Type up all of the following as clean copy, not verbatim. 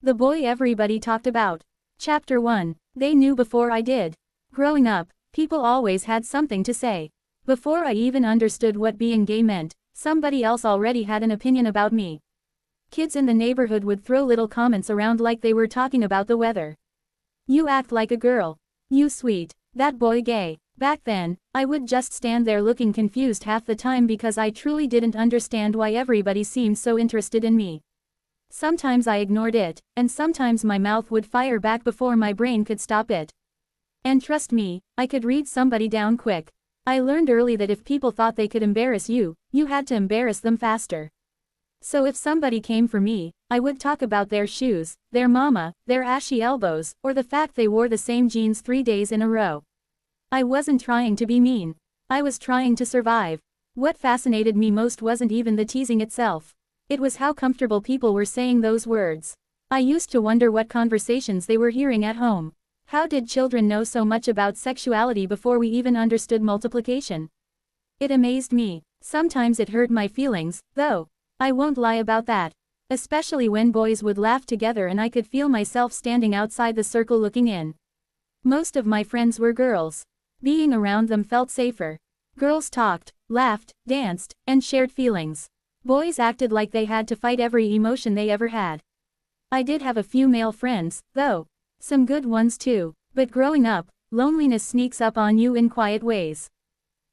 The boy everybody talked about. Chapter 1. They knew before I did. Growing up, people always had something to say. Before I even understood what being gay meant, somebody else already had an opinion about me. Kids in the neighborhood would throw little comments around like they were talking about the weather. You act like a girl. You sweet. That boy gay. Back then, I would just stand there looking confused half the time because I truly didn't understand why everybody seemed so interested in me. Sometimes I ignored it, and sometimes my mouth would fire back before my brain could stop it. And trust me, I could read somebody down quick. I learned early that if people thought they could embarrass you, you had to embarrass them faster. So if somebody came for me, I would talk about their shoes, their mama, their ashy elbows, or the fact they wore the same jeans 3 days in a row. I wasn't trying to be mean. I was trying to survive. What fascinated me most wasn't even the teasing itself. It was how comfortable people were saying those words. I used to wonder what conversations they were hearing at home. How did children know so much about sexuality before we even understood multiplication? It amazed me. Sometimes it hurt my feelings, though. I won't lie about that. Especially when boys would laugh together and I could feel myself standing outside the circle looking in. Most of my friends were girls. Being around them felt safer. Girls talked, laughed, danced, and shared feelings. Boys acted like they had to fight every emotion they ever had. I did have a few male friends, though. Some good ones too, but growing up, loneliness sneaks up on you in quiet ways.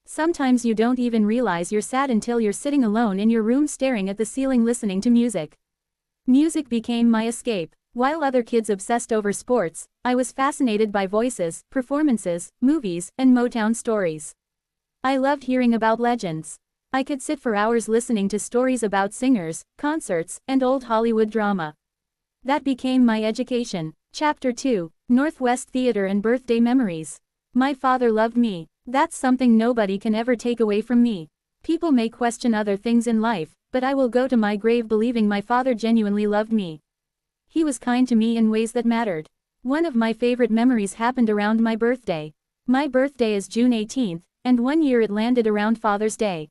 Sometimes you don't even realize you're sad until you're sitting alone in your room staring at the ceiling listening to music. Music became my escape. While other kids obsessed over sports, I was fascinated by voices, performances, movies, and Motown stories. I loved hearing about legends. I could sit for hours listening to stories about singers, concerts, and old Hollywood drama. That became my education. Chapter 2. Northwest Theater and Birthday Memories. My father loved me. That's something nobody can ever take away from me. People may question other things in life, but I will go to my grave believing my father genuinely loved me. He was kind to me in ways that mattered. One of my favorite memories happened around my birthday. My birthday is June 18th, and one year it landed around Father's Day.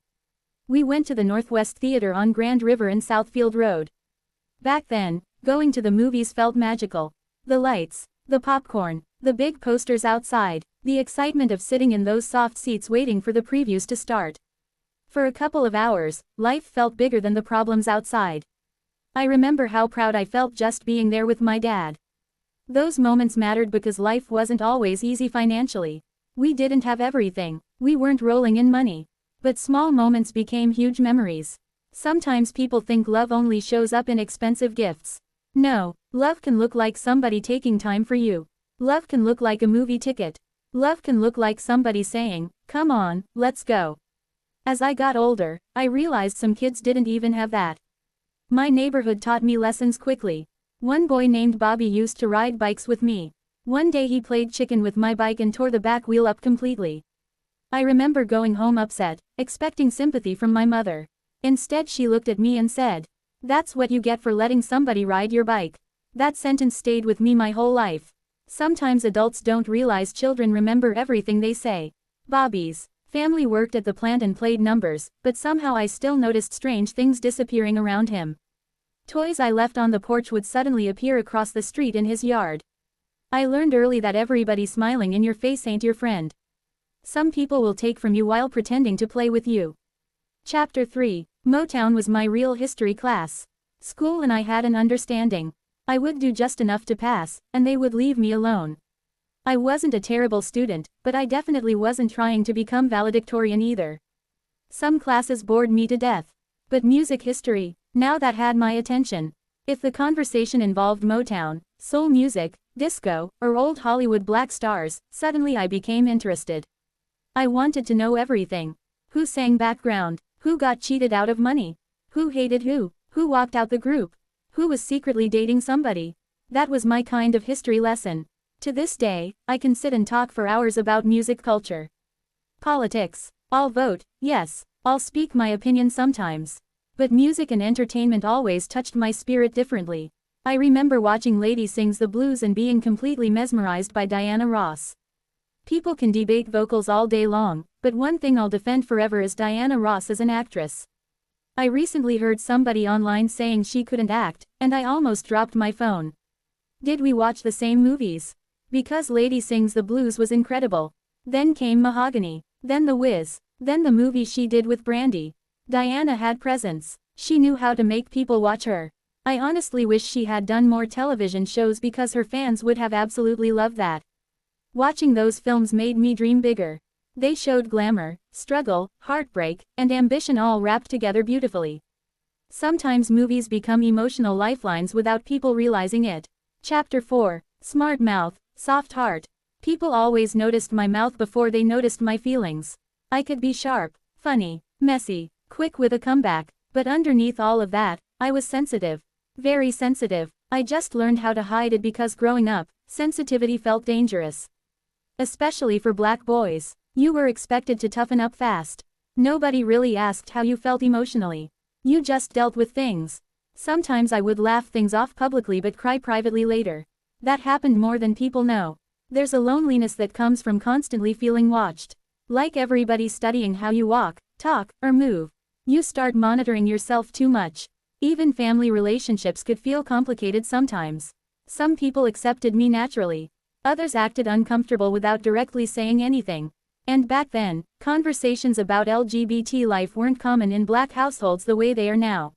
We went to the Northwest Theater on Grand River and Southfield Road. Back then, going to the movies felt magical. The lights, the popcorn, the big posters outside, the excitement of sitting in those soft seats waiting for the previews to start. For a couple of hours, life felt bigger than the problems outside. I remember how proud I felt just being there with my dad. Those moments mattered because life wasn't always easy financially. We didn't have everything. We weren't rolling in money. But small moments became huge memories. Sometimes people think love only shows up in expensive gifts. No, love can look like somebody taking time for you. Love can look like a movie ticket. Love can look like somebody saying, "Come on, let's go." As I got older, I realized some kids didn't even have that. My neighborhood taught me lessons quickly. One boy named Bobby used to ride bikes with me. One day he played chicken with my bike and tore the back wheel up completely. I remember going home upset, expecting sympathy from my mother. Instead she looked at me and said, "That's what you get for letting somebody ride your bike." That sentence stayed with me my whole life. Sometimes adults don't realize children remember everything they say. Bobby's family worked at the plant and played numbers, but somehow I still noticed strange things disappearing around him. Toys I left on the porch would suddenly appear across the street in his yard. I learned early that everybody smiling in your face ain't your friend. Some people will take from you while pretending to play with you. Chapter 3. Motown was my real history class. School and I had an understanding. I would do just enough to pass, and they would leave me alone. I wasn't a terrible student, but I definitely wasn't trying to become valedictorian either. Some classes bored me to death. But music history, now that had my attention. If the conversation involved Motown, soul music, disco, or old Hollywood black stars, suddenly I became interested. I wanted to know everything. Who sang background? Who got cheated out of money? Who hated who? Who walked out the group? Who was secretly dating somebody? That was my kind of history lesson. To this day, I can sit and talk for hours about music culture. Politics. I'll vote, yes, I'll speak my opinion sometimes. But music and entertainment always touched my spirit differently. I remember watching Lady Sings the Blues and being completely mesmerized by Diana Ross. People can debate vocals all day long, but one thing I'll defend forever is Diana Ross as an actress. I recently heard somebody online saying she couldn't act, and I almost dropped my phone. Did we watch the same movies? Because Lady Sings the Blues was incredible. Then came Mahogany. Then The Wiz. Then the movie she did with Brandy. Diana had presence. She knew how to make people watch her. I honestly wish she had done more television shows because her fans would have absolutely loved that. Watching those films made me dream bigger. They showed glamour, struggle, heartbreak, and ambition all wrapped together beautifully. Sometimes movies become emotional lifelines without people realizing it. Chapter 4. Smart Mouth, Soft Heart. People always noticed my mouth before they noticed my feelings. I could be sharp, funny, messy, quick with a comeback, but underneath all of that, I was sensitive. Very sensitive. I just learned how to hide it because growing up, sensitivity felt dangerous. Especially for black boys. You were expected to toughen up fast. Nobody really asked how you felt emotionally. You just dealt with things. Sometimes I would laugh things off publicly but cry privately later. That happened more than people know. There's a loneliness that comes from constantly feeling watched. Like everybody studying how you walk, talk, or move. You start monitoring yourself too much. Even family relationships could feel complicated sometimes. Some people accepted me naturally. Others acted uncomfortable without directly saying anything. And back then, conversations about LGBT life weren't common in black households the way they are now.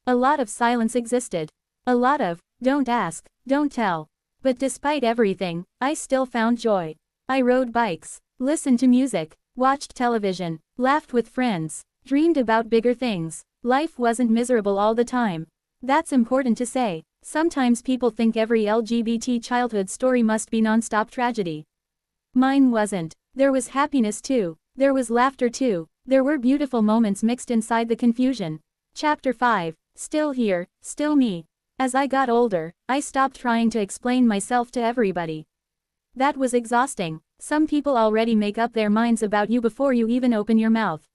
A lot of silence existed. A lot of, don't ask, don't tell. But despite everything, I still found joy. I rode bikes, listened to music, watched television, laughed with friends, dreamed about bigger things. Life wasn't miserable all the time. That's important to say. Sometimes people think every LGBT childhood story must be non-stop tragedy. Mine wasn't. There was happiness too. There was laughter too. There were beautiful moments mixed inside the confusion. Chapter 5. Still here, still me. As I got older, I stopped trying to explain myself to everybody. That was exhausting. Some people already make up their minds about you before you even open your mouth.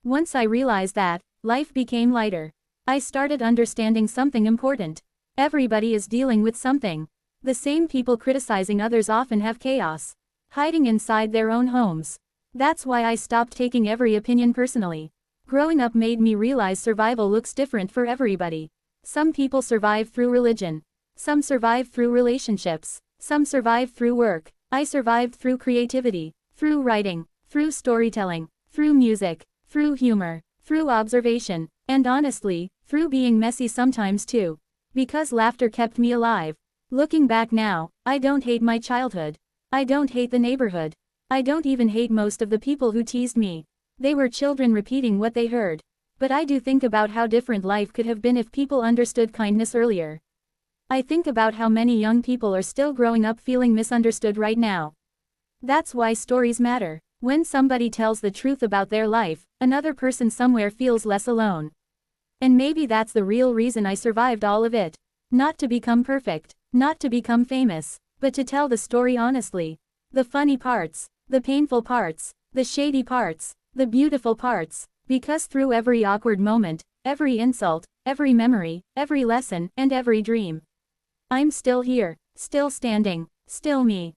Once I realized that, life became lighter. I started understanding something important. Everybody is dealing with something. The same people criticizing others often have chaos hiding inside their own homes. That's why I stopped taking every opinion personally. Growing up made me realize survival looks different for everybody. Some people survive through religion. Some survive through relationships. Some survive through work. I survived through creativity, through writing, through storytelling, through music, through humor, through observation, and honestly, through being messy sometimes too. Because laughter kept me alive. Looking back now, I don't hate my childhood. I don't hate the neighborhood. I don't even hate most of the people who teased me. They were children repeating what they heard. But I do think about how different life could have been if people understood kindness earlier. I think about how many young people are still growing up feeling misunderstood right now. That's why stories matter. When somebody tells the truth about their life, another person somewhere feels less alone. And maybe that's the real reason I survived all of it. Not to become perfect, not to become famous, but to tell the story honestly. The funny parts, the painful parts, the shady parts, the beautiful parts. Because through every awkward moment, every insult, every memory, every lesson, and every dream, I'm still here, still standing, still me.